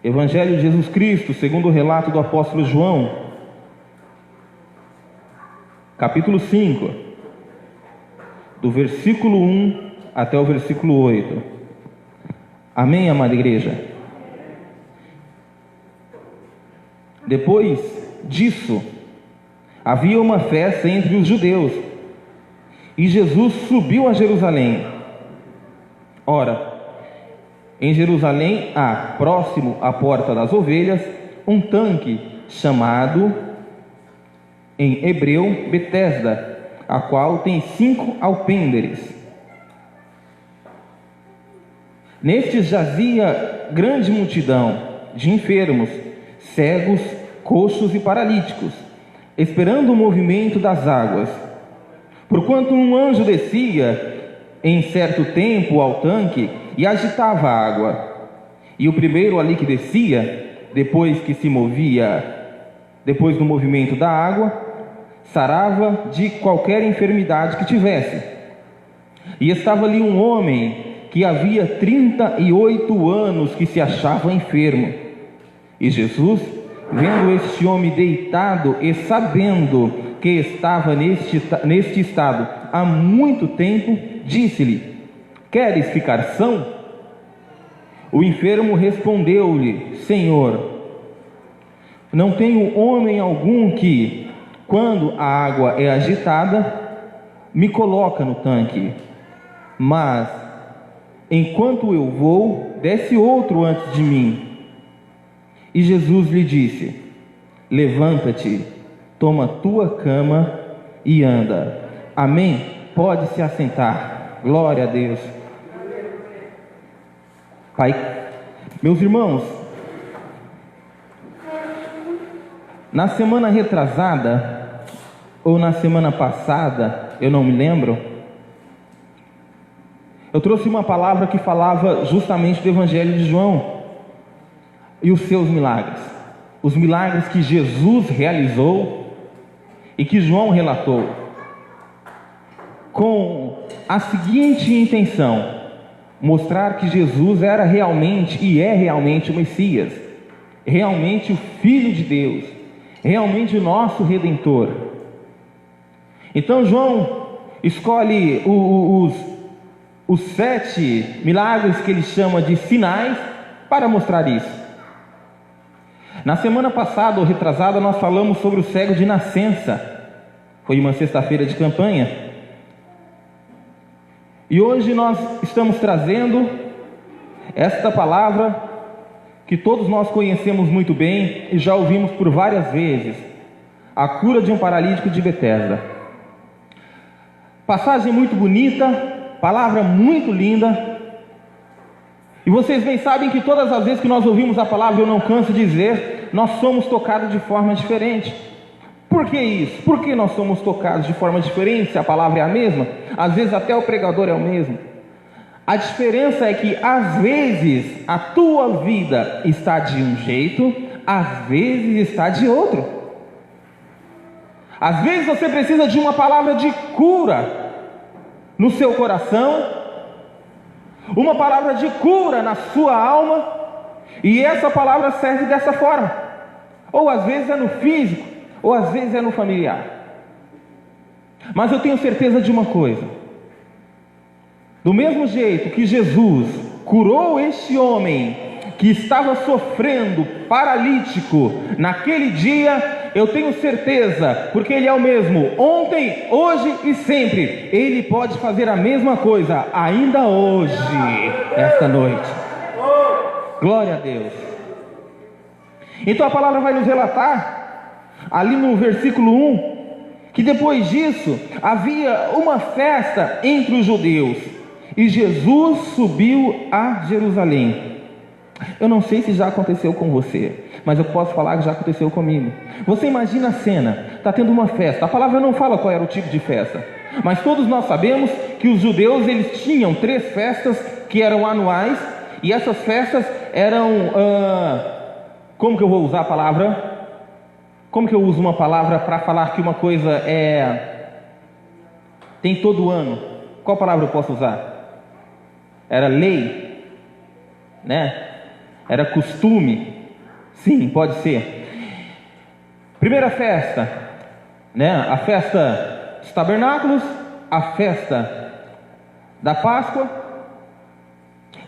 Evangelho de Jesus Cristo, segundo o relato do apóstolo João, capítulo 5, do versículo 1 até o versículo 8. Amém, amada igreja? Depois disso, havia uma festa entre os judeus, e Jesus subiu a Jerusalém. Ora, em Jerusalém há, próximo à porta das ovelhas, um tanque chamado, em hebreu, Betesda, a qual tem 5 alpendres. Nestes jazia grande multidão de enfermos, cegos, coxos e paralíticos, esperando o movimento das águas. Porquanto um anjo descia em certo tempo ao tanque e agitava a água. E o primeiro ali que descia, depois que se movia, depois do movimento da água, sarava de qualquer enfermidade que tivesse. E estava ali um homem que havia 38 anos que se achava enfermo. E Jesus, vendo este homem deitado e sabendo que estava neste estado há muito tempo, disse-lhe: queres ficar são? O enfermo respondeu-lhe: Senhor, não tenho homem algum que, quando a água é agitada, me coloca no tanque, mas enquanto eu vou, desce outro antes de mim. E Jesus lhe disse: levanta-te, toma tua cama e anda. Amém? Pode se assentar. Glória a Deus. Pai, meus irmãos, na semana retrasada, ou na semana passada, eu não me lembro, eu trouxe uma palavra que falava justamente do Evangelho de João e os seus milagres, os milagres que Jesus realizou e que João relatou, com a seguinte intenção: mostrar que Jesus era realmente e é realmente o Messias, realmente o Filho de Deus, realmente o nosso Redentor. Então João escolhe os 7 milagres que ele chama de sinais para mostrar isso. Na semana passada ou retrasada nós falamos sobre o cego de nascença, foi uma sexta-feira de campanha. E hoje nós estamos trazendo esta palavra que todos nós conhecemos muito bem e já ouvimos por várias vezes: a cura de um paralítico de Betesda. Passagem muito bonita, palavra muito linda. E vocês bem sabem que todas as vezes que nós ouvimos a palavra, eu não canso de dizer, nós somos tocados de forma diferente. Por que isso? Por que nós somos tocados de forma diferente se a palavra é a mesma? Às vezes até o pregador é o mesmo. A diferença é que às vezes a tua vida está de um jeito, às vezes está de outro. Às vezes você precisa de uma palavra de cura no seu coração, uma palavra de cura na sua alma, e essa palavra serve dessa forma. Ou às vezes é no físico, ou às vezes é no familiar. Mas eu tenho certeza de uma coisa: do mesmo jeito que Jesus curou este homem que estava sofrendo, paralítico, naquele dia, eu tenho certeza, porque Ele é o mesmo ontem, hoje e sempre. Ele pode fazer a mesma coisa ainda hoje, esta noite. Glória a Deus. Então a palavra vai nos relatar ali no versículo 1, que depois disso havia uma festa entre os judeus, e Jesus subiu a Jerusalém. Eu não sei se já aconteceu com você, mas eu posso falar que já aconteceu comigo. Você imagina a cena, está tendo uma festa, a palavra não fala qual era o tipo de festa, mas todos nós sabemos que os judeus eles tinham 3 festas que eram anuais, e essas festas eram, como que eu vou usar a palavra? Como que eu uso uma palavra para falar que uma coisa tem todo ano? Qual palavra eu posso usar? Era lei, né? Era costume. Sim, pode ser. Primeira festa, né? A festa dos tabernáculos, a festa da Páscoa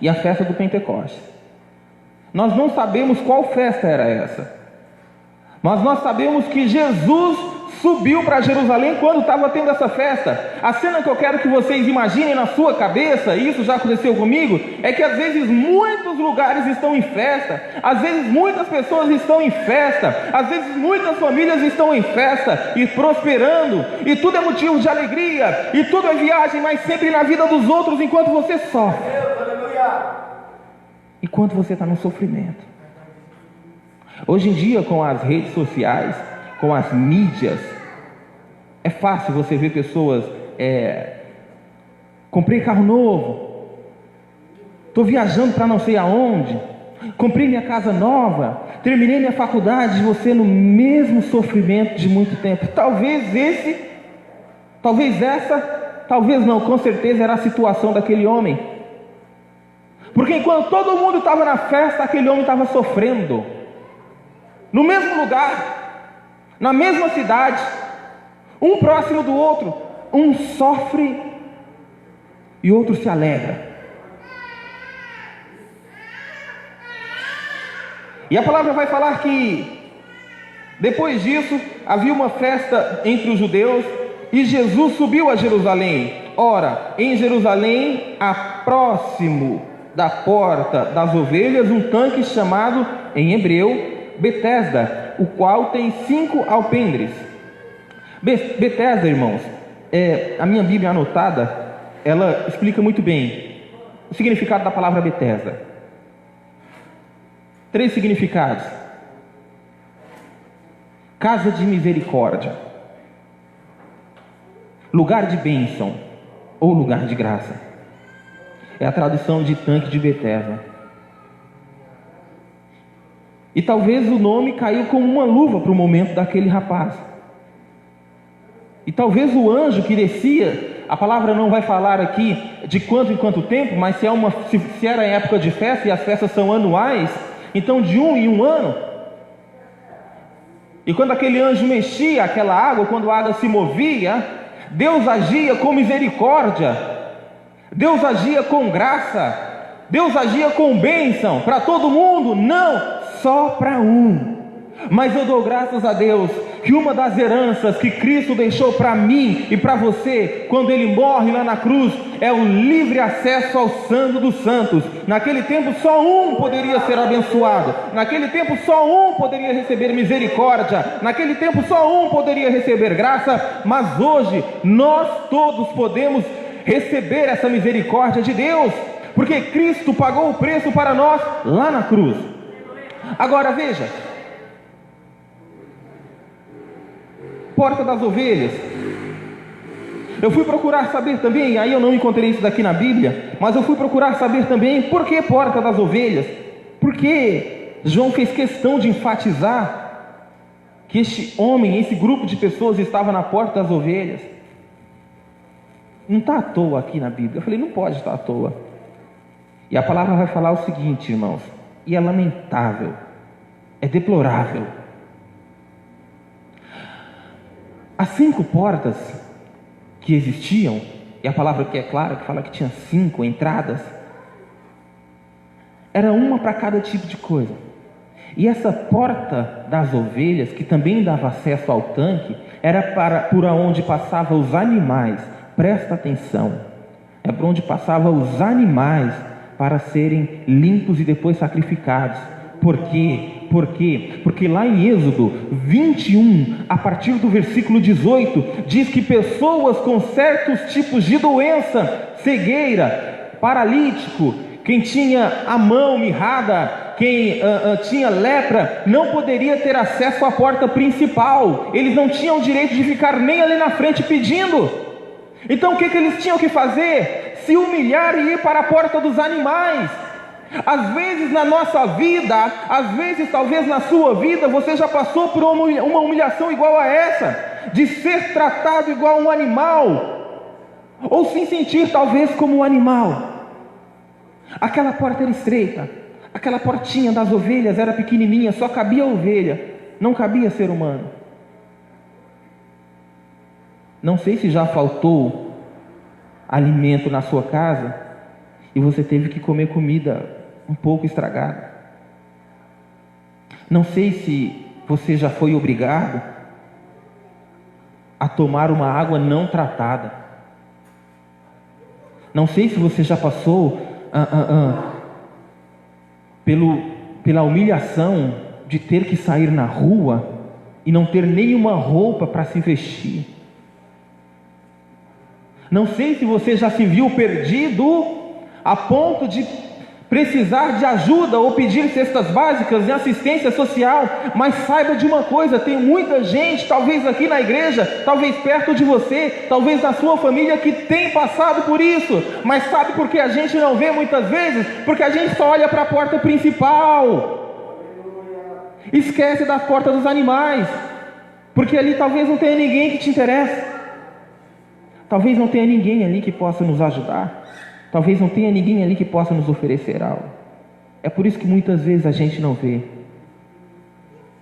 e a festa do Pentecostes. Nós não sabemos qual festa era essa, mas nós sabemos que Jesus subiu para Jerusalém quando estava tendo essa festa. A cena que eu quero que vocês imaginem na sua cabeça, e isso já aconteceu comigo, é que às vezes muitos lugares estão em festa, às vezes muitas pessoas estão em festa, às vezes muitas famílias estão em festa e prosperando, e tudo é motivo de alegria, e tudo é viagem, mas sempre na vida dos outros, enquanto você sofre, enquanto você está no sofrimento. Hoje em dia, com as redes sociais, com as mídias, é fácil você ver pessoas, comprei carro novo, estou viajando para não sei aonde, comprei minha casa nova, terminei minha faculdade, você no mesmo sofrimento de muito tempo. Talvez com certeza era a situação daquele homem, porque enquanto todo mundo estava na festa, aquele homem estava sofrendo, no mesmo lugar, na mesma cidade, um próximo do outro, um sofre e outro se alegra. E a palavra vai falar que depois disso havia uma festa entre os judeus e Jesus subiu a Jerusalém. Ora, em Jerusalém, a próximo da porta das ovelhas, um tanque chamado em hebreu Betesda, o qual tem 5 alpendres. Betesda, irmãos, a minha Bíblia anotada, ela explica muito bem o significado da palavra Betesda. 3 significados: casa de misericórdia, lugar de bênção ou lugar de graça. É a tradução de tanque de Betesda. E talvez o nome caiu como uma luva para o momento daquele rapaz. E talvez o anjo que descia, a palavra não vai falar aqui de quanto em quanto tempo, mas se era em época de festa, e as festas são anuais, então de 1 em 1 ano. E quando aquele anjo mexia aquela água, quando a água se movia, Deus agia com misericórdia, Deus agia com graça, Deus agia com bênção para todo mundo, não só para um. Mas eu dou graças a Deus que uma das heranças que Cristo deixou para mim e para você, quando Ele morre lá na cruz, é o livre acesso ao Santo dos Santos. Naquele tempo só um poderia ser abençoado, naquele tempo só um poderia receber misericórdia, naquele tempo só um poderia receber graça, mas hoje nós todos podemos receber essa misericórdia de Deus, porque Cristo pagou o preço para nós lá na cruz. Agora veja, porta das ovelhas. Eu fui procurar saber também, aí eu não encontrei isso daqui na Bíblia, mas eu fui procurar saber também por que porta das ovelhas. Porque João fez questão de enfatizar que este homem, esse grupo de pessoas estava na porta das ovelhas. Não está à toa aqui na Bíblia. Eu falei, não pode estar à toa. E a palavra vai falar o seguinte, irmãos, e é lamentável, é deplorável. As 5 portas que existiam, e a palavra aqui é clara, que fala que tinha 5 entradas, era uma para cada tipo de coisa. E essa porta das ovelhas, que também dava acesso ao tanque, era por onde passavam os animais. Presta atenção, é por onde passavam os animais para serem limpos e depois sacrificados. Por quê? Porque lá em Êxodo 21, a partir do versículo 18, diz que pessoas com certos tipos de doença, cegueira, paralítico, quem tinha a mão mirrada, quem tinha lepra, não poderia ter acesso à porta principal. Eles não tinham o direito de ficar nem ali na frente pedindo. Então o que eles tinham que fazer? Se humilhar e ir para a porta dos animais. Às vezes na nossa vida, às vezes talvez na sua vida, você já passou por uma humilhação igual a essa, de ser tratado igual a um animal, ou se sentir talvez como um animal. Aquela porta era estreita, Aquela portinha das ovelhas era pequenininha, só cabia a ovelha, não cabia ser humano. Não sei se já faltou alimento na sua casa e você teve que comer comida um pouco estragada. Não sei se você já foi obrigado a tomar uma água não tratada. Não sei se você já passou pela humilhação de ter que sair na rua e não ter nenhuma roupa para se vestir. Não sei se você já se viu perdido a ponto de precisar de ajuda ou pedir cestas básicas e assistência social, mas saiba de uma coisa, tem muita gente, talvez aqui na igreja, talvez perto de você, talvez na sua família, que tem passado por isso, mas sabe por que a gente não vê muitas vezes? Porque a gente só olha para a porta principal, esquece da porta dos animais, porque ali talvez não tenha ninguém que te interesse, talvez não tenha ninguém ali que possa nos ajudar, talvez não tenha ninguém ali que possa nos oferecer algo. É por isso que muitas vezes a gente não vê.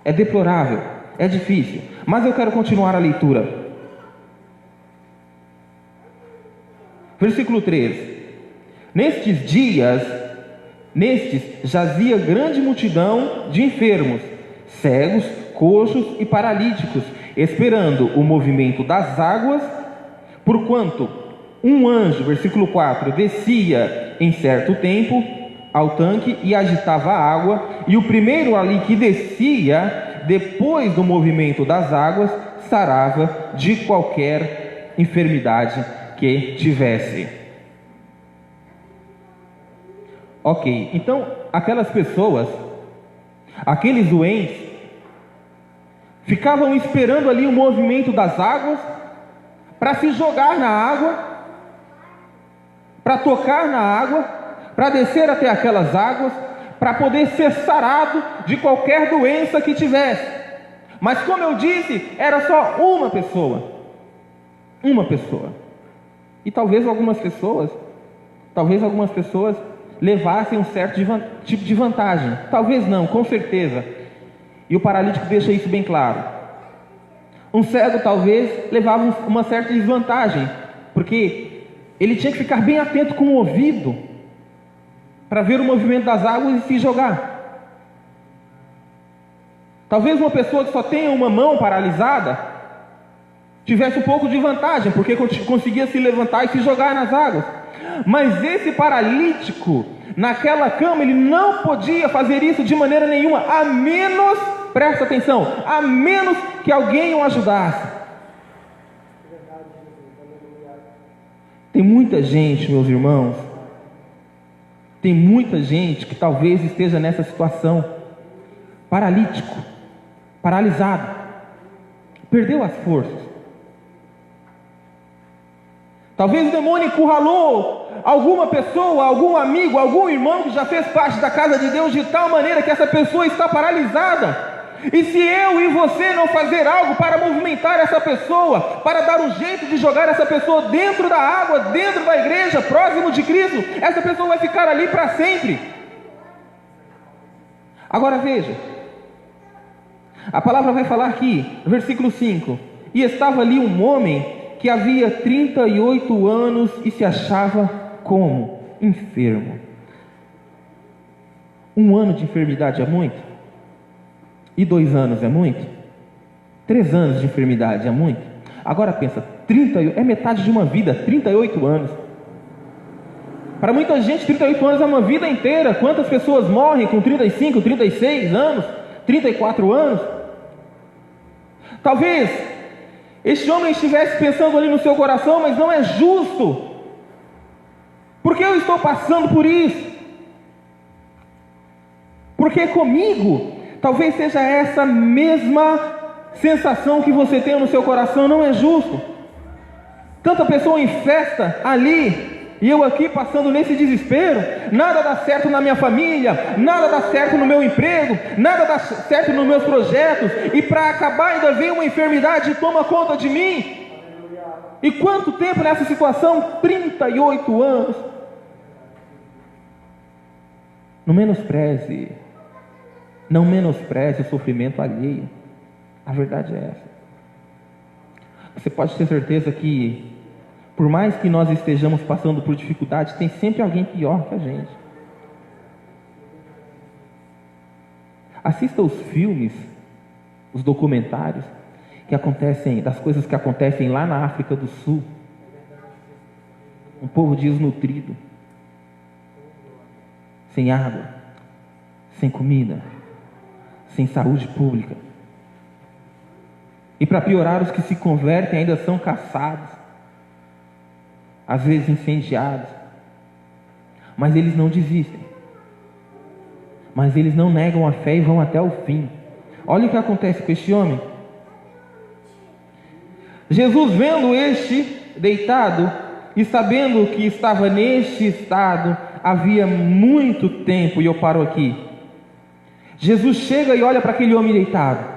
É deplorável, é difícil, mas eu quero continuar a leitura. Versículo 13. Nestes dias, jazia grande multidão de enfermos, cegos, coxos e paralíticos, esperando o movimento das águas, porquanto um anjo, versículo 4, descia em certo tempo ao tanque e agitava a água, e o primeiro ali que descia, depois do movimento das águas, sarava de qualquer enfermidade que tivesse. Ok, então aquelas pessoas, aqueles doentes, ficavam esperando ali o movimento das águas para se jogar na água, para tocar na água, para descer até aquelas águas, para poder ser sarado de qualquer doença que tivesse. Mas como eu disse, era só uma pessoa. Uma pessoa. E talvez algumas pessoas levassem um certo tipo de vantagem. Talvez não, com certeza. E o paralítico deixa isso bem claro. Um cego talvez levava uma certa desvantagem, porque ele tinha que ficar bem atento com o ouvido para ver o movimento das águas e se jogar. Talvez uma pessoa que só tenha uma mão paralisada tivesse um pouco de vantagem, porque conseguia se levantar e se jogar nas águas. Mas esse paralítico, naquela cama, ele não podia fazer isso de maneira nenhuma, a menos, presta atenção, a menos que alguém o ajudasse. Tem muita gente, meus irmãos, tem muita gente que talvez esteja nessa situação, paralítico, paralisado, perdeu as forças. Talvez o demônio encurralou alguma pessoa, algum amigo, algum irmão que já fez parte da casa de Deus de tal maneira que essa pessoa está paralisada. E se eu e você não fazer algo para movimentar essa pessoa, para dar um jeito de jogar essa pessoa dentro da água, dentro da igreja, próximo de Cristo, essa pessoa vai ficar ali para sempre. Agora veja, a palavra vai falar aqui, versículo 5: e estava ali um homem que havia 38 anos e se achava como? Enfermo. 1 ano de enfermidade é muito? E 2 anos é muito? 3 anos de enfermidade é muito? Agora pensa, é metade de uma vida, 38 anos. Para muita gente, 38 anos é uma vida inteira. Quantas pessoas morrem com 35, 36 anos, 34 anos? Talvez este homem estivesse pensando ali no seu coração, mas não é justo. Por que eu estou passando por isso? Porque comigo, talvez seja essa mesma sensação que você tem no seu coração, não é justo. Tanta pessoa em festa ali, e eu aqui passando nesse desespero, nada dá certo na minha família, nada dá certo no meu emprego, nada dá certo nos meus projetos, e para acabar ainda vem uma enfermidade e toma conta de mim. E quanto tempo nessa situação? 38 anos. Não menospreze o sofrimento alheio. A verdade é essa. Você pode ter certeza que, por mais que nós estejamos passando por dificuldade, tem sempre alguém pior que a gente. Assista os filmes, os documentários que acontecem, das coisas que acontecem lá na África do Sul. Um povo desnutrido, sem água, sem comida, sem saúde pública. E para piorar, os que se convertem ainda são caçados, às vezes incendiados. Mas eles não desistem. Mas eles não negam a fé e vão até o fim. Olha o que acontece com este homem. Jesus, vendo este deitado e sabendo que estava neste estado havia muito tempo, e eu paro aqui. Jesus chega e olha para aquele homem deitado.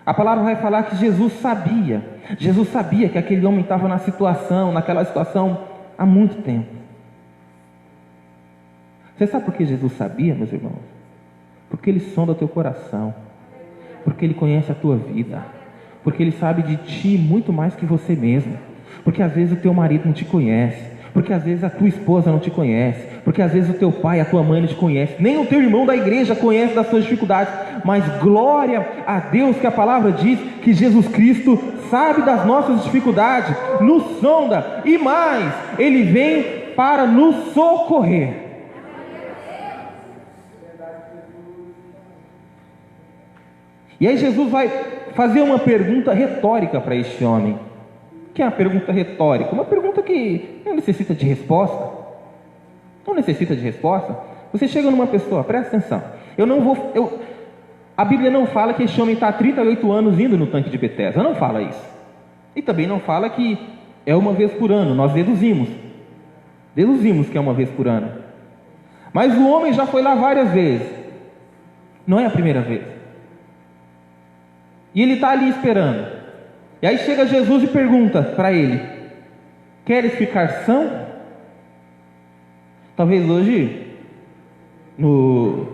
A palavra vai falar que Jesus sabia que aquele homem estava naquela situação há muito tempo. Você sabe por que Jesus sabia, meus irmãos? Porque Ele sonda o teu coração, porque Ele conhece a tua vida, porque Ele sabe de ti muito mais que você mesmo, porque às vezes o teu marido não te conhece, porque às vezes a tua esposa não te conhece, porque às vezes o teu pai, a tua mãe não te conhece, nem o teu irmão da igreja conhece das suas dificuldades, mas glória a Deus que a palavra diz que Jesus Cristo sabe das nossas dificuldades, nos sonda, e mais, Ele vem para nos socorrer. E aí Jesus vai fazer uma pergunta retórica para este homem. Que é uma pergunta retórica, uma pergunta que não necessita de resposta. Não necessita de resposta. Você chega numa pessoa, presta atenção. A Bíblia não fala que este homem está há 38 anos indo no tanque de Betesda. Não fala isso. E também não fala que é uma vez por ano. Nós deduzimos que é uma vez por ano. Mas o homem já foi lá várias vezes. Não é a primeira vez. E ele está ali esperando. E aí chega Jesus e pergunta para ele: queres ficar são? Talvez hoje, no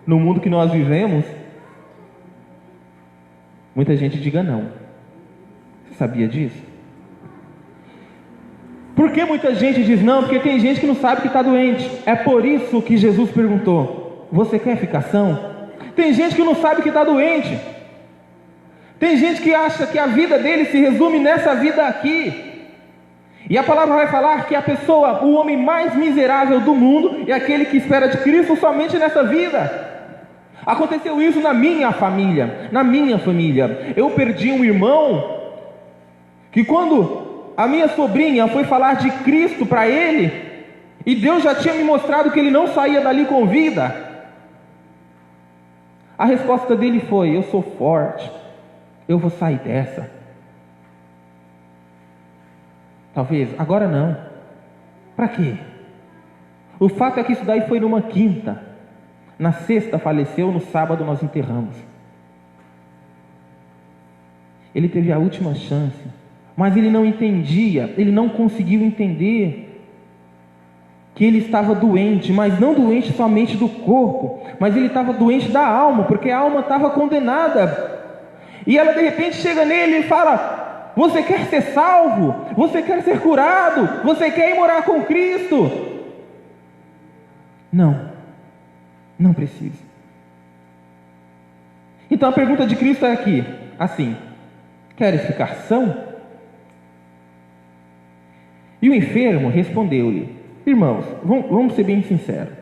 mundo que nós vivemos, muita gente diga não. Você sabia disso? Por que muita gente diz não? Porque tem gente que não sabe que está doente. É por isso que Jesus perguntou: você quer ficar são? Tem gente que não sabe que está doente. Tem gente que acha que a vida dele se resume nessa vida aqui. E a palavra vai falar que a pessoa, o homem mais miserável do mundo, é aquele que espera de Cristo somente nessa vida. Aconteceu isso na minha família. Eu perdi um irmão que, quando a minha sobrinha foi falar de Cristo para ele, e Deus já tinha me mostrado que ele não saía dali com vida, a resposta dele foi: eu sou forte, eu vou sair dessa. Talvez, agora não. Para quê? O fato é que isso daí foi numa quinta. Na sexta faleceu, no sábado nós enterramos. Ele teve a última chance, mas ele não entendia, ele não conseguiu entender que ele estava doente, mas não doente somente do corpo, mas ele estava doente da alma, porque a alma estava condenada. E ela de repente chega nele e fala: você quer ser salvo? Você quer ser curado? Você quer ir morar com Cristo? Não precisa. Então a pergunta de Cristo é aqui, assim: queres ficar são? E o enfermo respondeu-lhe: irmãos, vamos ser bem sinceros.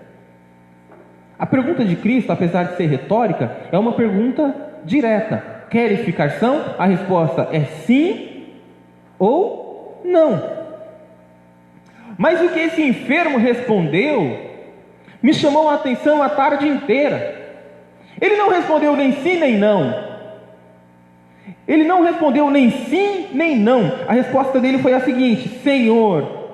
A pergunta de Cristo, apesar de ser retórica, é uma pergunta direta. Queres ficar são? A resposta é sim ou não. Mas o que esse enfermo respondeu me chamou a atenção a tarde inteira. Ele não respondeu nem sim nem não. Ele não respondeu nem sim nem não. A resposta dele foi a seguinte: Senhor,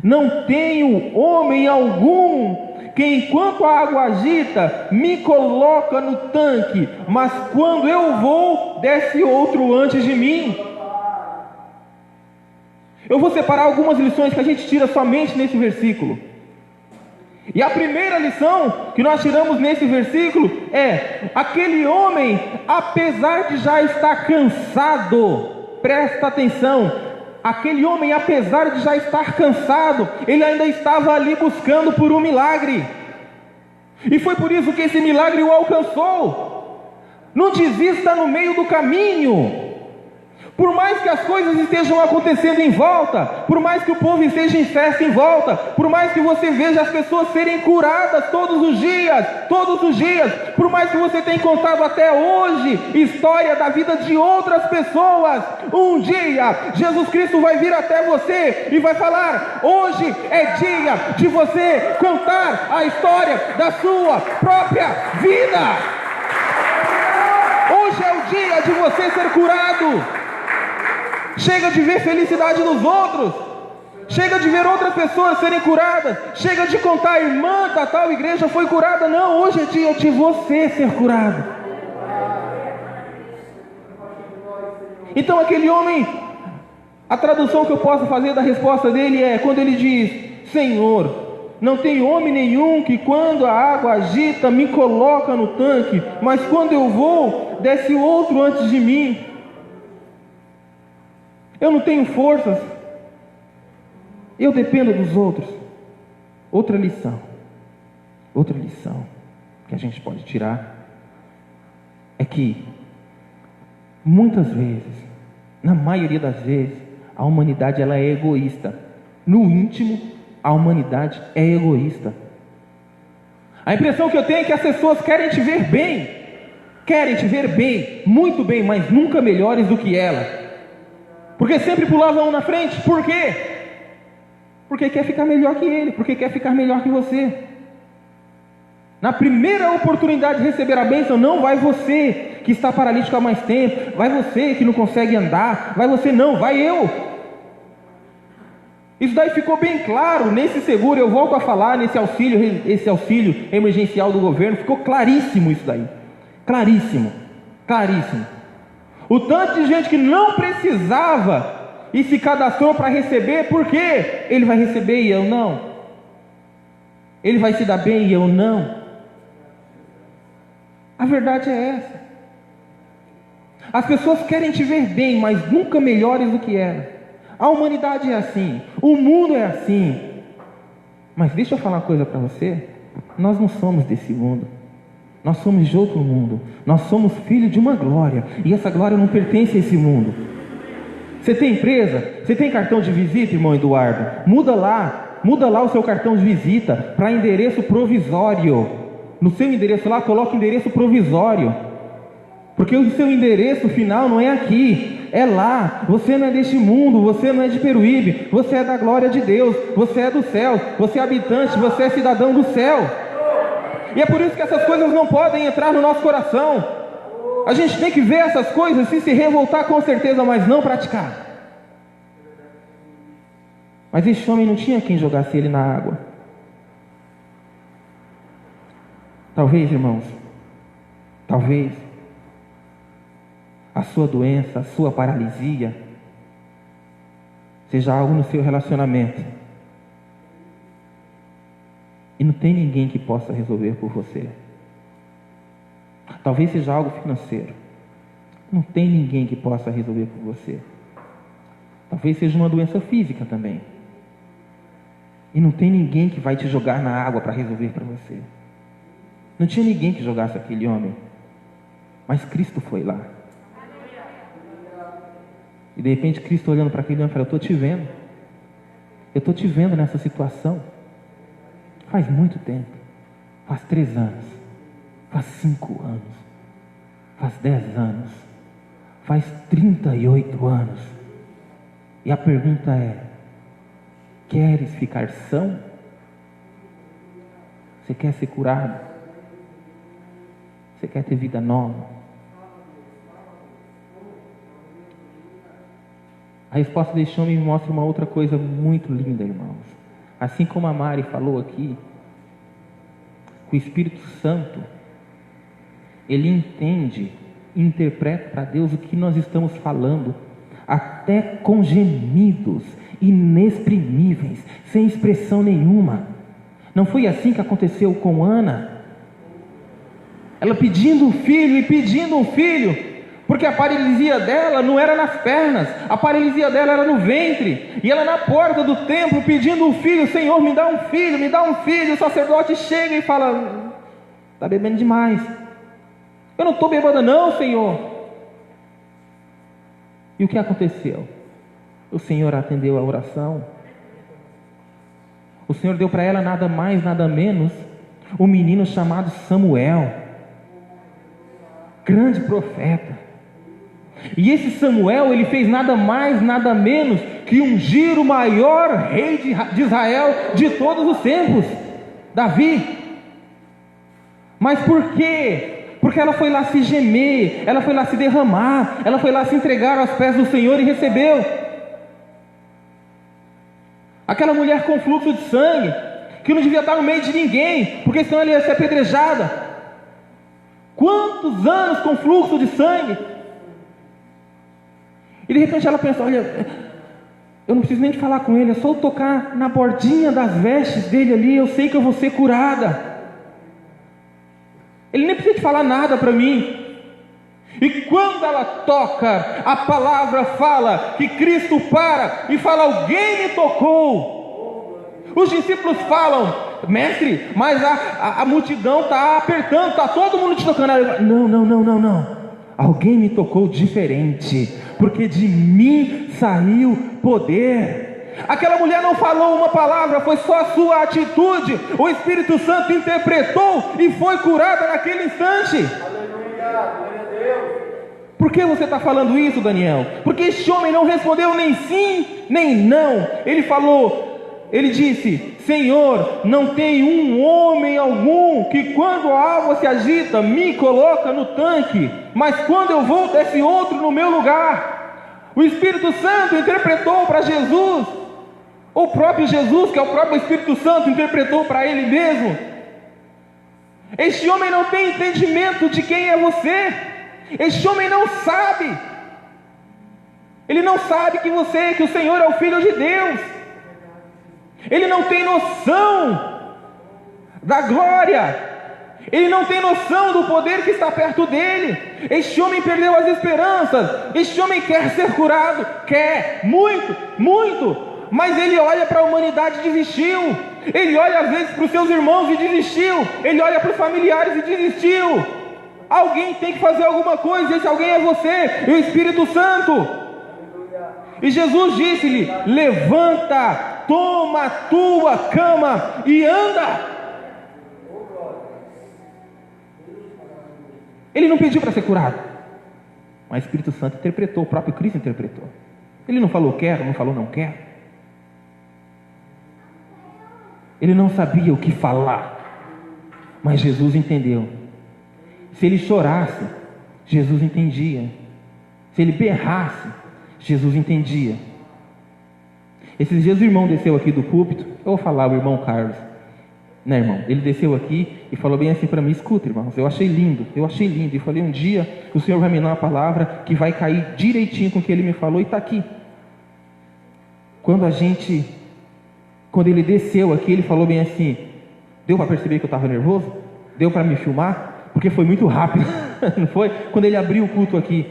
não tenho homem algum que, enquanto a água agita, me coloca no tanque, mas quando eu vou, desce outro antes de mim. Eu vou separar algumas lições que a gente tira somente nesse versículo. E a primeira lição que nós tiramos nesse versículo é: aquele homem, apesar de já estar cansado, presta atenção, aquele homem, apesar de já estar cansado, ele ainda estava ali buscando por um milagre, e foi por isso que esse milagre o alcançou. Não desista no meio do caminho. Por mais que as coisas estejam acontecendo em volta, por mais que o povo esteja em festa em volta, por mais que você veja as pessoas serem curadas todos os dias, por mais que você tenha contado até hoje história da vida de outras pessoas, um dia Jesus Cristo vai vir até você e vai falar: hoje é dia de você contar a história da sua própria vida. Hoje é o dia de você ser curado. Chega de ver felicidade nos outros, chega de ver outras pessoas serem curadas, chega de contar: a irmã da tal igreja foi curada. Não, hoje é dia de você ser curado. Então aquele homem, a tradução que eu posso fazer da resposta dele é quando ele diz: Senhor, não tem homem nenhum que quando a água agita me coloca no tanque, mas quando eu vou, desce outro antes de mim. Eu não tenho forças, eu dependo dos outros. Outra lição que a gente pode tirar é que muitas vezes, na maioria das vezes, a humanidade ela é egoísta. No íntimo, a humanidade é egoísta. A impressão que eu tenho é que as pessoas querem te ver bem, muito bem, mas nunca melhores do que ela. Porque sempre pulava um na frente. Por quê? Porque quer ficar melhor que ele, porque quer ficar melhor que você. Na primeira oportunidade de receber a bênção, não vai você que está paralítico há mais tempo, vai você que não consegue andar, vai você não, vai eu. Isso daí ficou bem claro nesse seguro. Eu volto a falar esse auxílio emergencial do governo, ficou claríssimo isso daí, claríssimo. O tanto de gente que não precisava e se cadastrou para receber, por quê? Ele vai receber e eu não. Ele vai se dar bem e eu não. A verdade é essa. As pessoas querem te ver bem, mas nunca melhores do que ela. A humanidade é assim, o mundo é assim. Mas deixa eu falar uma coisa para você: nós não somos desse mundo. Nós somos de outro mundo. Nós somos filhos de uma glória, e essa glória não pertence a esse mundo. Você tem empresa? Você tem cartão de visita, irmão Eduardo? Muda lá o seu cartão de visita para endereço provisório. No seu endereço lá, coloque endereço provisório, porque o seu endereço final não é aqui, é lá. Você não é deste mundo, você não é de Peruíbe, você é da glória de Deus, você é do céu, você é habitante, você é cidadão do céu. E é por isso que essas coisas não podem entrar no nosso coração. A gente tem que ver essas coisas e se revoltar com certeza, mas não praticar. Mas esse homem não tinha quem jogasse ele na água. Talvez, irmãos, a sua doença, a sua paralisia seja algo no seu relacionamento, e não tem ninguém que possa resolver por você. Talvez seja algo financeiro, não tem ninguém que possa resolver por você. Talvez seja uma doença física também, e não tem ninguém que vai te jogar na água para resolver para você. Não tinha ninguém que jogasse aquele homem, mas Cristo foi lá. E de repente Cristo olhando para aquele homem falou: eu estou te vendo nessa situação faz muito tempo, faz 3 anos, faz 5 anos, faz 10 anos, faz 38 anos, e a pergunta é: queres ficar são? Você quer ser curado? Você quer ter vida nova? A resposta deste homem me mostra uma outra coisa muito linda, irmãos. Assim como a Mari falou aqui, o Espírito Santo, ele entende e interpreta para Deus o que nós estamos falando, até com gemidos inexprimíveis, sem expressão nenhuma. Não foi assim que aconteceu com Ana? Ela pedindo um filho e pedindo um filho, porque a paralisia dela não era nas pernas, a paralisia dela era no ventre, e ela na porta do templo pedindo um filho: Senhor, me dá um filho, me dá um filho. O sacerdote chega e fala: está bebendo demais. Eu não estou bebendo não, Senhor. E o que aconteceu? O Senhor atendeu a oração. O Senhor deu para ela nada mais, nada menos, um menino chamado Samuel, grande profeta. E esse Samuel, ele fez nada mais, nada menos que ungir o maior rei de Israel de todos os tempos, Davi. Mas por quê? Porque ela foi lá se gemer, ela foi lá se derramar, ela foi lá se entregar aos pés do Senhor e recebeu. Aquela mulher com fluxo de sangue, que não devia estar no meio de ninguém, porque senão ela ia ser apedrejada. Quantos anos com fluxo de sangue? E de repente ela pensa: olha, eu não preciso nem de falar com ele, é só eu tocar na bordinha das vestes dele ali, eu sei que eu vou ser curada. Ele nem precisa de falar nada para mim. E quando ela toca, a palavra fala que Cristo para e fala: alguém me tocou. Os discípulos falam: mestre, mas a multidão está apertando, está todo mundo te tocando. Não. Alguém me tocou diferente, porque de mim saiu poder. Aquela mulher não falou uma palavra, foi só a sua atitude. O Espírito Santo interpretou e foi curada naquele instante. Aleluia, glória a Deus. Por que você está falando isso, Daniel? Porque este homem não respondeu nem sim, nem não. Ele disse: Senhor, não tem um homem algum que quando a água se agita me coloca no tanque, mas quando eu vou desce outro no meu lugar. O Espírito Santo interpretou para Jesus, o próprio Jesus, que é o próprio Espírito Santo, interpretou para ele mesmo. Este homem não tem entendimento de quem é você. Este homem não sabe. Ele não sabe que o Senhor é o Filho de Deus. Ele não tem noção da glória. Ele não tem noção do poder que está perto dele. Este homem perdeu as esperanças. Este homem quer ser curado. Quer, muito, muito. Mas ele olha para a humanidade e desistiu. Ele olha às vezes para os seus irmãos e desistiu. Ele olha para os familiares e desistiu. Alguém tem que fazer alguma coisa. Esse alguém é você, o Espírito Santo. E Jesus disse-lhe: levanta, toma a tua cama e anda. Ele não pediu para ser curado, mas o Espírito Santo interpretou, o próprio Cristo interpretou. Ele não falou quero, não falou não quero. Ele não sabia o que falar, mas Jesus entendeu. Se ele chorasse, Jesus entendia. Se ele berrasse, Jesus entendia. Esses dias o irmão desceu aqui do púlpito. Eu vou falar, o irmão Carlos, né, irmão? Ele desceu aqui e falou bem assim para mim: escuta, irmãos, eu achei lindo. E falei: um dia o Senhor vai me dar uma palavra que vai cair direitinho com o que ele me falou, e está aqui. Quando ele desceu aqui, ele falou bem assim: deu para perceber que eu estava nervoso? Deu para me filmar? Porque foi muito rápido, não foi? Quando ele abriu o culto aqui.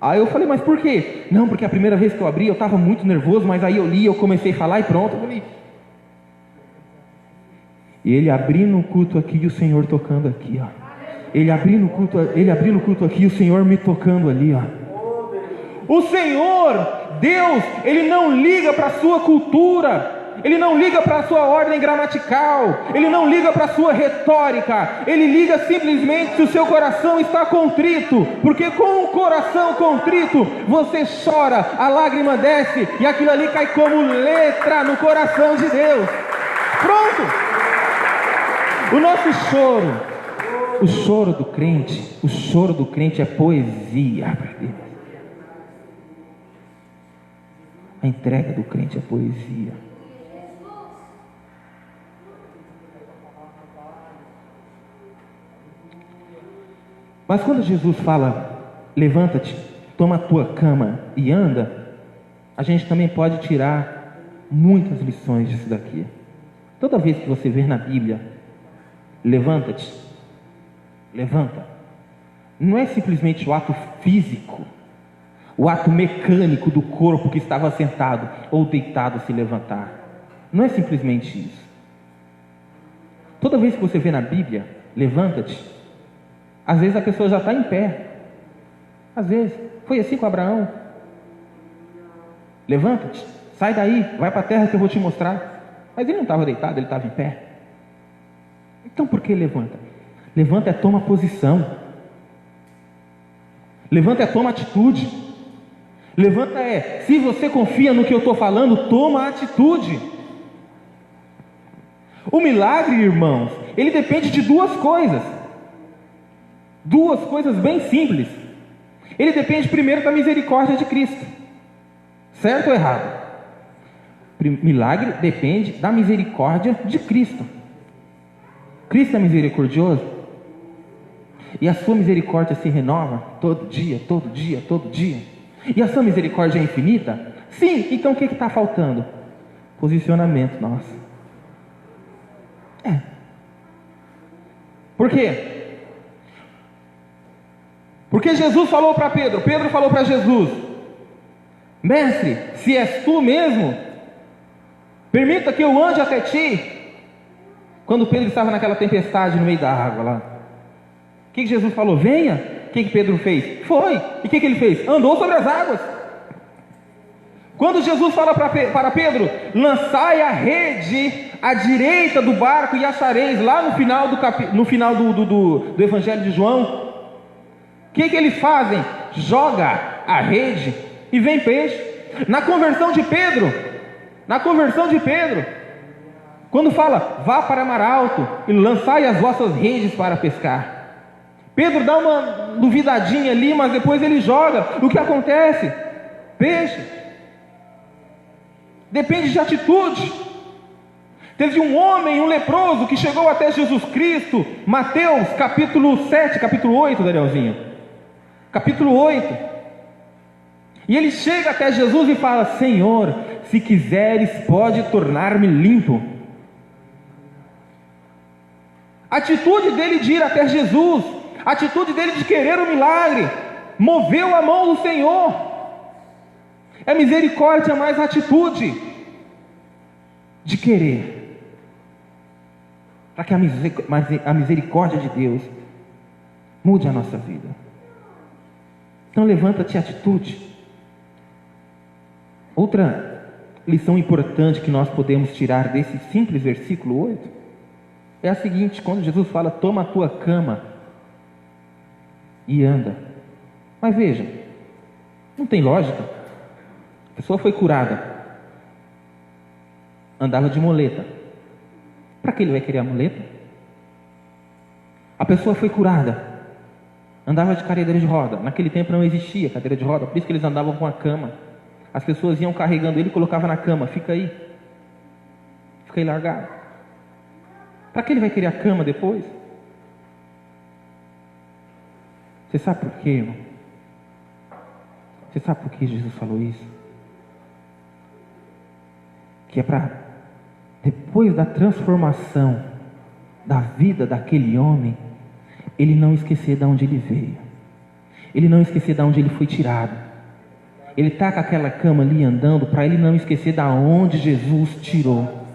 Aí eu falei: mas por quê? Não, porque a primeira vez que eu abri eu estava muito nervoso, mas aí eu li, eu comecei a falar e pronto. Eu falei... E ele abrindo o culto aqui e o Senhor tocando aqui, ó. Ele abrindo o culto aqui e o Senhor me tocando ali, ó. O Senhor, Deus, Ele não liga para a sua cultura. Ele não liga para a sua ordem gramatical. Ele não liga para a sua retórica. Ele liga simplesmente se o seu coração está contrito. Porque com o coração contrito, você chora, a lágrima desce e aquilo ali cai como letra no coração de Deus. Pronto! O nosso choro, o choro do crente é poesia para Deus. A entrega do crente é poesia. Mas quando Jesus fala: levanta-te, toma a tua cama e anda, a gente também pode tirar muitas lições disso daqui. Toda vez que você ver na Bíblia, levanta-te, levanta, não é simplesmente o ato físico, o ato mecânico do corpo que estava sentado ou deitado se levantar. Não é simplesmente isso. Toda vez que você vê na Bíblia, levanta-te, às vezes a pessoa já está em pé. Às vezes, foi assim com Abraão. Levanta-te, sai daí, vai para a terra que eu vou te mostrar. Mas ele não estava deitado, ele estava em pé. Então por que levanta? Levanta é toma posição. Levanta é toma atitude. Levanta é, se você confia no que eu estou falando, toma atitude. O milagre, irmãos, ele depende de duas coisas. Duas coisas bem simples. Ele depende primeiro da misericórdia de Cristo. Certo ou errado? Milagre depende da misericórdia de Cristo. Cristo é misericordioso. E a sua misericórdia se renova todo dia, todo dia, todo dia. E a sua misericórdia é infinita? Sim, então o que está faltando? Posicionamento nosso. Por quê? Porque Jesus falou para Pedro, Pedro falou para Jesus: mestre, se és tu mesmo, permita que eu ande até ti. Quando Pedro estava naquela tempestade no meio da água lá, o que Jesus falou? Venha. O que Pedro fez? Foi. E o que ele fez? Andou sobre as águas. Quando Jesus fala para Pedro: lançai a rede à direita do barco e achareis, lá no final do Evangelho de João, o que eles fazem? Joga a rede e vem peixe. Na conversão de Pedro, quando fala, vá para mar alto e lançai as vossas redes para pescar, Pedro dá uma duvidadinha ali, mas depois ele joga. O que acontece? Peixe. Depende de atitude. Teve um homem, um leproso, que chegou até Jesus Cristo. Mateus capítulo 7, capítulo 8, Danielzinho, capítulo 8. E ele chega até Jesus e fala: Senhor, se quiseres, pode tornar-me limpo. A atitude dele de ir até Jesus, a atitude dele de querer o milagre, moveu a mão do Senhor. É misericórdia mais atitude de querer, para que a misericórdia de Deus mude a nossa vida. Então levanta-te, atitude. Outra lição importante que nós podemos tirar desse simples versículo 8 é a seguinte: quando Jesus fala, toma a tua cama e anda. Mas veja, não tem lógica. A pessoa foi curada, andava de muleta. Para que ele vai querer a muleta? A pessoa foi curada, andava de cadeira de roda. Naquele tempo não existia cadeira de roda, por isso que eles andavam com a cama. As pessoas iam carregando ele e colocavam na cama. Fica aí largado. Para que ele vai querer a cama depois? Você sabe por quê, irmão? Você sabe por que Jesus falou isso? Que é para, depois da transformação da vida daquele homem, ele não esquecer de onde ele veio, ele não esquecer de onde ele foi tirado. Ele está com aquela cama ali andando, para ele não esquecer de onde Jesus tirou,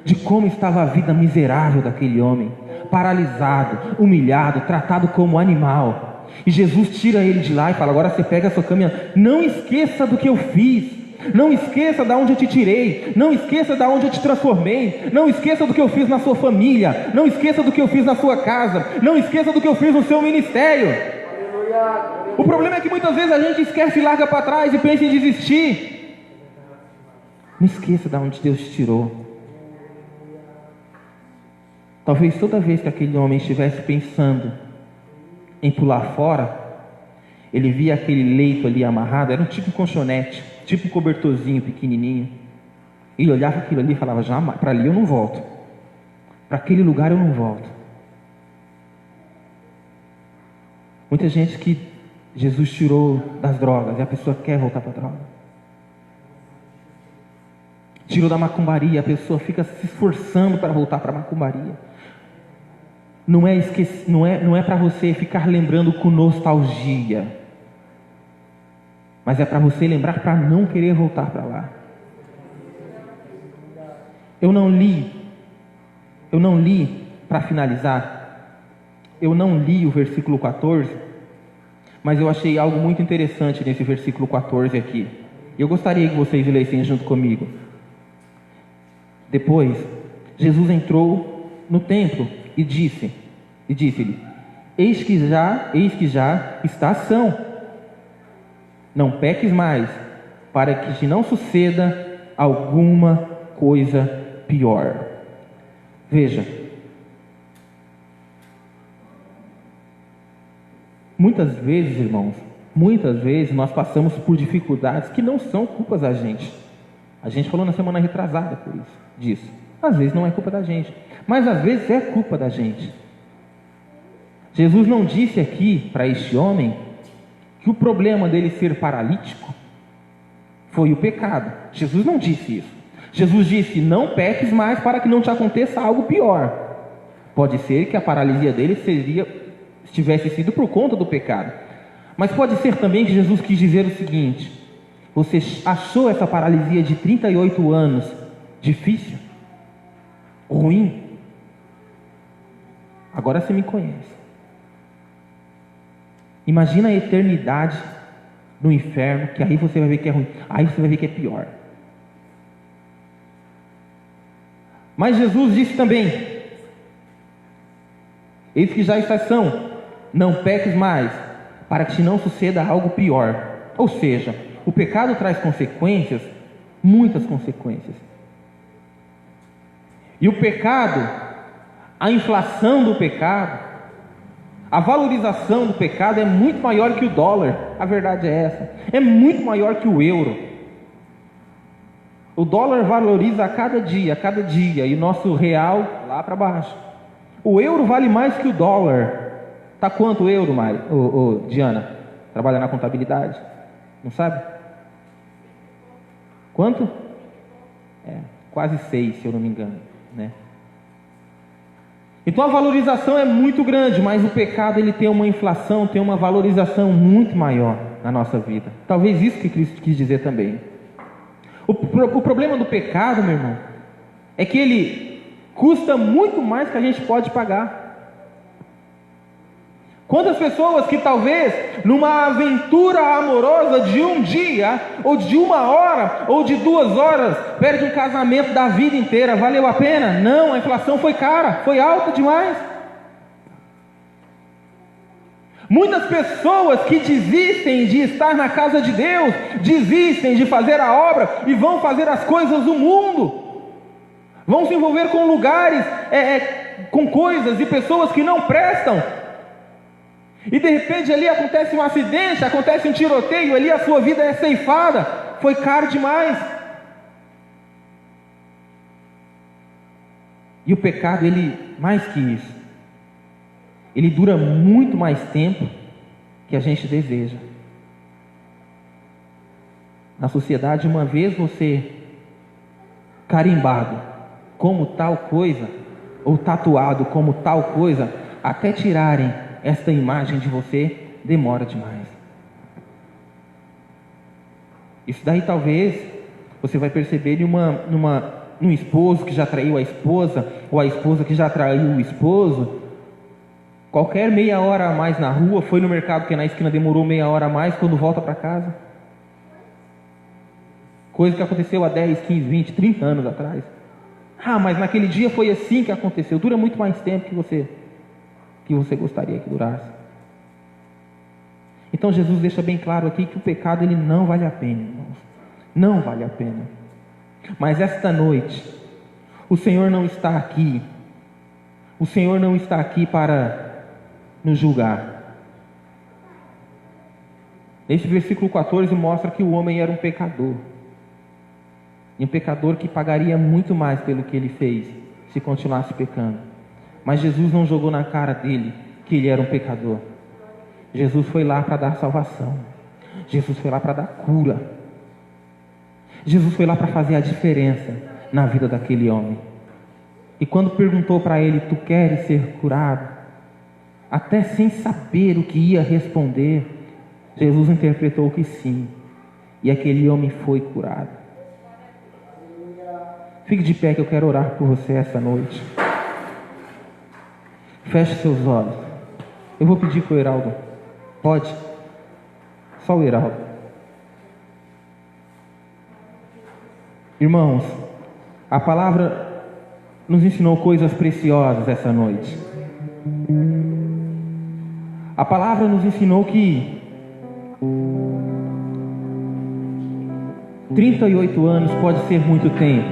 de como estava a vida miserável daquele homem, paralisado, humilhado, tratado como animal. E Jesus tira ele de lá e fala: agora você pega a sua cama, não esqueça do que eu fiz. Não esqueça de onde eu te tirei. Não esqueça de onde eu te transformei. Não esqueça do que eu fiz na sua família. Não esqueça do que eu fiz na sua casa. Não esqueça do que eu fiz no seu ministério. O problema é que muitas vezes a gente esquece e larga para trás e pensa em desistir. Não esqueça de onde Deus te tirou. Talvez toda vez que aquele homem estivesse pensando em pular fora, ele via aquele leito ali amarrado, era um tipo colchonete, tipo um cobertorzinho pequenininho. Ele olhava aquilo ali e falava: jamais, para ali eu não volto, para aquele lugar eu não volto. Muita gente que Jesus tirou das drogas e a pessoa quer voltar para a droga. tirou da macumbaria, a pessoa fica se esforçando para voltar para a macumbaria. Não é para você ficar lembrando com nostalgia, mas é para você lembrar para não querer voltar para lá. Eu não li para finalizar, eu não li o versículo 14, mas eu achei algo muito interessante nesse versículo 14 aqui. Eu gostaria que vocês lessem junto comigo. Depois, Jesus entrou no templo e disse-lhe: eis que já está ação. Não peques mais, para que te não suceda alguma coisa pior. Veja, muitas vezes, irmãos, nós passamos por dificuldades que não são culpas da gente. A gente falou na semana retrasada disso. Às vezes não é culpa da gente, mas às vezes é culpa da gente. Jesus não disse aqui para este homem que o problema dele ser paralítico foi o pecado. Jesus não disse isso. Jesus disse: não peques mais para que não te aconteça algo pior. Pode ser que a paralisia dele tivesse sido por conta do pecado, mas pode ser também que Jesus quis dizer o seguinte: você achou essa paralisia de 38 anos difícil, ruim? Agora você me conhece. Imagina a eternidade no inferno, que aí você vai ver que é ruim, aí você vai ver que é pior. Mas Jesus disse também: eis que já está ação, não peques mais, para que te não suceda algo pior. Ou seja, o pecado traz consequências, muitas consequências. E o pecado, a inflação do pecado, a valorização do pecado é muito maior que o dólar. A verdade é essa, é muito maior que o euro. O dólar valoriza a cada dia, e o nosso real lá para baixo. O euro vale mais que o dólar. Tá quanto o euro, Mari? Diana, trabalha na contabilidade, não sabe? Quanto? Quase 6, se eu não me engano, né? Então a valorização é muito grande, mas o pecado ele tem uma inflação, tem uma valorização muito maior na nossa vida. Talvez isso que Cristo quis dizer também. O problema do pecado, meu irmão, é que ele custa muito mais que a gente pode pagar. Quantas pessoas que talvez numa aventura amorosa de um dia, ou de 1 hora, ou de 2 horas, perde um casamento da vida inteira, valeu a pena? Não, a inflação foi cara, foi alta demais. Muitas pessoas que desistem de estar na casa de Deus, desistem de fazer a obra e vão fazer as coisas do mundo, vão se envolver com lugares, com coisas e pessoas que não prestam, e de repente ali acontece um acidente, acontece um tiroteio, ali a sua vida é ceifada, foi caro demais. E o pecado, ele, mais que isso, ele dura muito mais tempo que a gente deseja. Na sociedade, uma vez você carimbado como tal coisa, ou tatuado como tal coisa, até tirarem esta imagem de você, demora demais. Isso daí talvez você vai perceber num esposo que já traiu a esposa, ou a esposa que já traiu o esposo. Qualquer meia hora a mais na rua, foi no mercado que é na esquina, demorou meia hora a mais, quando volta para casa. Coisa que aconteceu há 10, 15, 20, 30 anos atrás. Mas naquele dia foi assim que aconteceu. Dura muito mais tempo que você gostaria que durasse. Então Jesus deixa bem claro aqui que o pecado ele não vale a pena, irmãos. Não vale a pena. Mas esta noite, o Senhor não está aqui. O Senhor não está aqui para nos julgar. Esse versículo 14 mostra que o homem era um pecador. E um pecador que pagaria muito mais pelo que ele fez, se continuasse pecando. Mas Jesus não jogou na cara dele que ele era um pecador. Jesus foi lá para dar salvação. Jesus foi lá para dar cura. Jesus foi lá para fazer a diferença na vida daquele homem. E quando perguntou para ele: tu queres ser curado? Até sem saber o que ia responder, Jesus interpretou que sim. E aquele homem foi curado. Fique de pé que eu quero orar por você essa noite. Feche seus olhos. Eu vou pedir para o Heraldo. Pode? Só o Heraldo. Irmãos, a palavra nos ensinou coisas preciosas essa noite. A palavra nos ensinou que 38 anos pode ser muito tempo,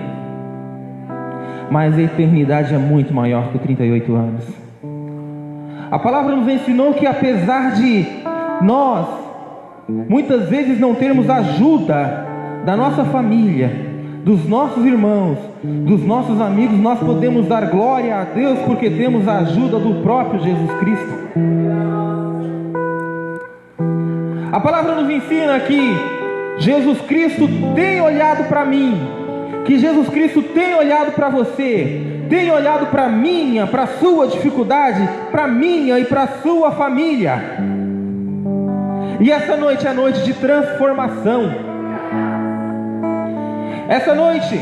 mas a eternidade é muito maior que 38 anos. A palavra nos ensinou que apesar de nós muitas vezes não termos ajuda da nossa família, dos nossos irmãos, dos nossos amigos, nós podemos dar glória a Deus porque temos a ajuda do próprio Jesus Cristo. A palavra nos ensina que Jesus Cristo tem olhado para mim, que Jesus Cristo tem olhado para você, tem olhado para minha, para a sua dificuldade, para minha e para a sua família. E essa noite é noite de transformação. Essa noite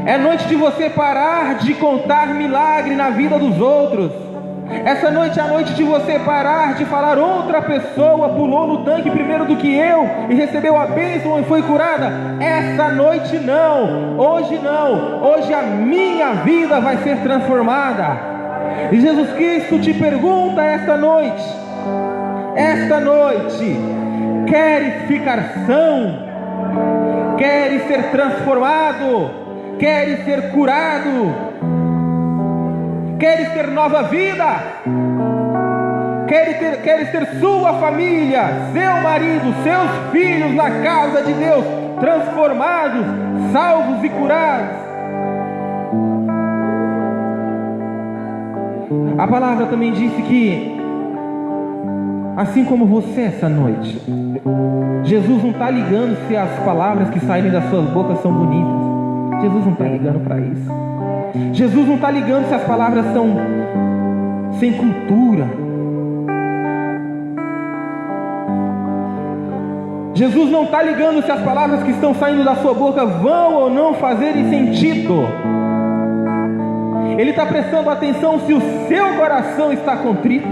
é noite de você parar de contar milagre na vida dos outros. Essa noite é a noite de você parar de falar: outra pessoa pulou no tanque primeiro do que eu e recebeu a bênção e foi curada. Essa noite não, hoje não. Hoje a minha vida vai ser transformada. E Jesus Cristo te pergunta esta noite: queres ficar são? Queres ser transformado? Queres ser curado? Queres ter nova vida? Queres ter sua família, seu marido, seus filhos na casa de Deus transformados, salvos e curados? A palavra também disse que, assim como você essa noite, Jesus não está ligando se as palavras que saírem das suas bocas são bonitas. Jesus não está ligando para isso. Jesus não está ligando se as palavras são sem cultura. Jesus não está ligando se as palavras que estão saindo da sua boca vão ou não fazerem sentido. Ele está prestando atenção se o seu coração está contrito,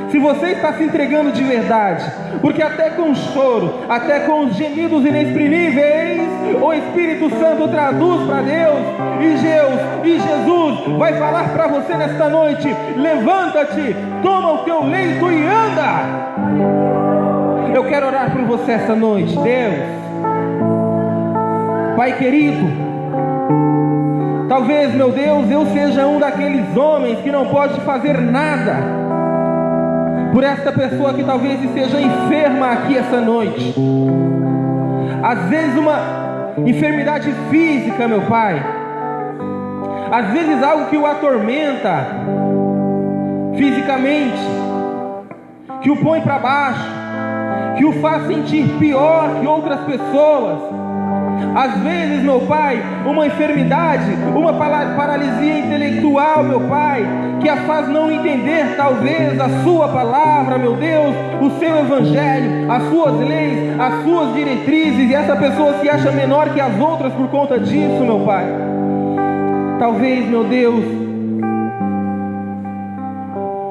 se você está se entregando de verdade, porque até com choro, até com os gemidos inexprimíveis, o Espírito Santo traduz para Deus, e Jesus vai falar para você nesta noite: levanta-te, toma o teu leito e anda. Eu quero orar por você esta noite. Deus, Pai querido, talvez, meu Deus, eu seja um daqueles homens que não pode fazer nada por esta pessoa que talvez esteja enferma aqui essa noite. Às vezes uma enfermidade física, meu Pai. Às vezes algo que o atormenta fisicamente, que o põe para baixo, que o faz sentir pior que outras pessoas. Às vezes, meu Pai, uma enfermidade, uma paralisia intelectual, meu Pai, que a faz não entender talvez a sua palavra, meu Deus, o seu evangelho, as suas leis, as suas diretrizes, e essa pessoa se acha menor que as outras por conta disso, meu Pai. Talvez, meu Deus,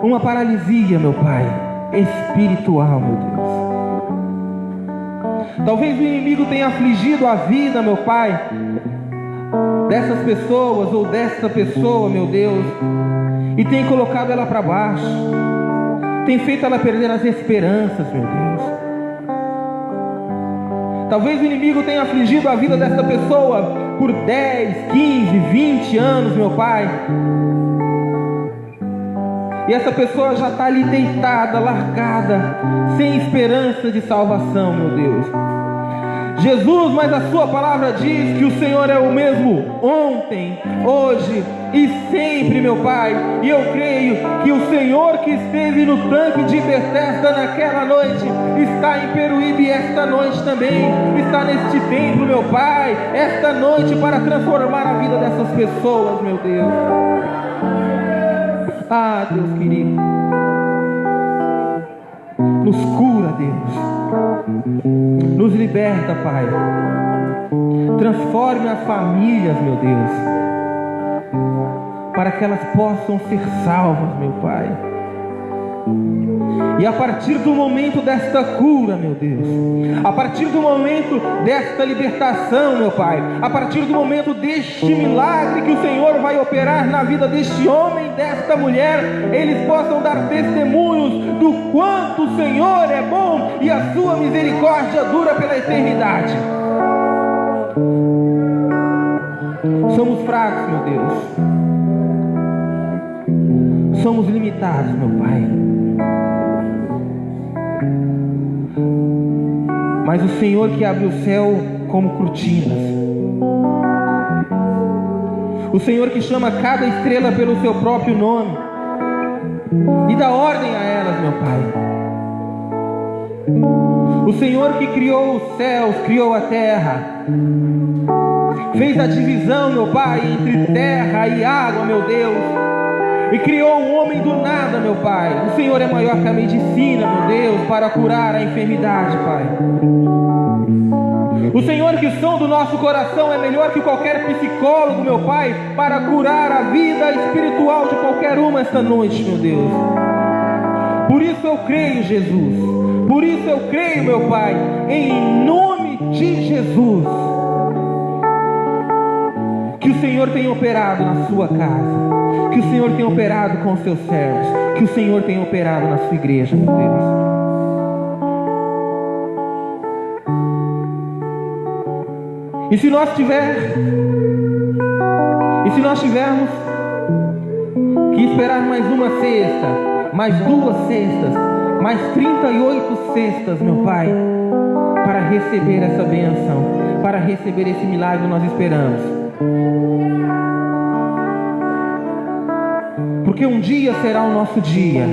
uma paralisia, meu Pai, espiritual, meu Deus. Talvez o inimigo tenha afligido a vida, meu Pai, dessas pessoas ou desta pessoa, meu Deus, e tem colocado ela para baixo, tem feito ela perder as esperanças, meu Deus. Talvez o inimigo tenha afligido a vida desta pessoa por 10, 15, 20 anos, meu Pai, e essa pessoa já está ali deitada, largada, sem esperança de salvação, meu Deus. Jesus, mas a sua palavra diz que o Senhor é o mesmo ontem, hoje e sempre, meu Pai. E eu creio que o Senhor que esteve no tanque de Betesda naquela noite está em Peruíbe esta noite também, está neste templo, meu Pai, esta noite, para transformar a vida dessas pessoas, meu Deus. Ah, Deus querido, nos cura, Deus, nos liberta, Pai, transforme as famílias, meu Deus, para que elas possam ser salvas, meu Pai. E a partir do momento desta cura, meu Deus, a partir do momento desta libertação, meu Pai, a partir do momento deste milagre que o Senhor vai operar na vida deste homem, desta mulher, eles possam dar testemunhos do quanto o Senhor é bom e a sua misericórdia dura pela eternidade. Somos fracos, meu Deus, somos limitados, meu Pai, mas o Senhor que abre o céu como cortinas, o Senhor que chama cada estrela pelo seu próprio nome e dá ordem a elas, meu Pai, o Senhor que criou os céus, criou a terra, fez a divisão, meu Pai, entre terra e água, meu Deus, e criou o homem do nada, meu Pai. O Senhor é maior que a medicina, meu Deus, para curar a enfermidade, Pai. O Senhor que som do nosso coração é melhor que qualquer psicólogo, meu Pai, para curar a vida espiritual de qualquer uma esta noite, meu Deus. Por isso eu creio, Jesus, por isso eu creio, meu Pai, em nome de Jesus, que o Senhor tem operado na sua casa, que o Senhor tem operado com os seus servos, que o Senhor tem operado na sua igreja, meu Deus. E se nós tivermos que esperar mais uma sexta, mais 2 sextas, mais 38 sextas, meu Pai, para receber essa bênção, para receber esse milagre, nós esperamos. Porque um dia será o nosso dia,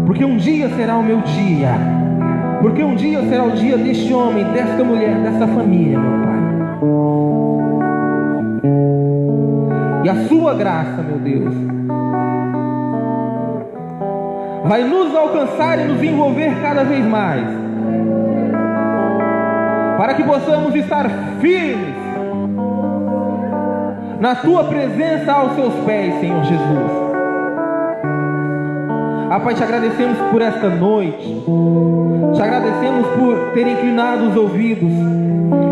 porque um dia será o meu dia, porque um dia será o dia deste homem, desta mulher, dessa família, meu Pai. E a sua graça, meu Deus, vai nos alcançar e nos envolver cada vez mais, para que possamos estar firmes na tua presença aos seus pés, Senhor Jesus. Ah, Pai, te agradecemos por esta noite, te agradecemos por ter inclinado os ouvidos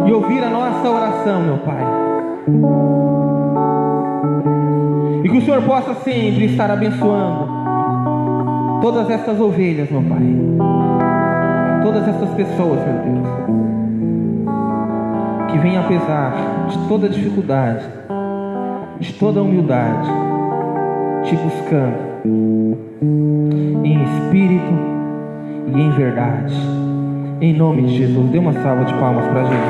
e ouvir a nossa oração, meu Pai. E que o Senhor possa sempre estar abençoando todas essas ovelhas, meu Pai, todas essas pessoas, meu Deus, que vêm apesar de toda dificuldade, de toda humildade, te buscando em espírito e em verdade, em nome de Jesus. Dê uma salva de palmas para Jesus.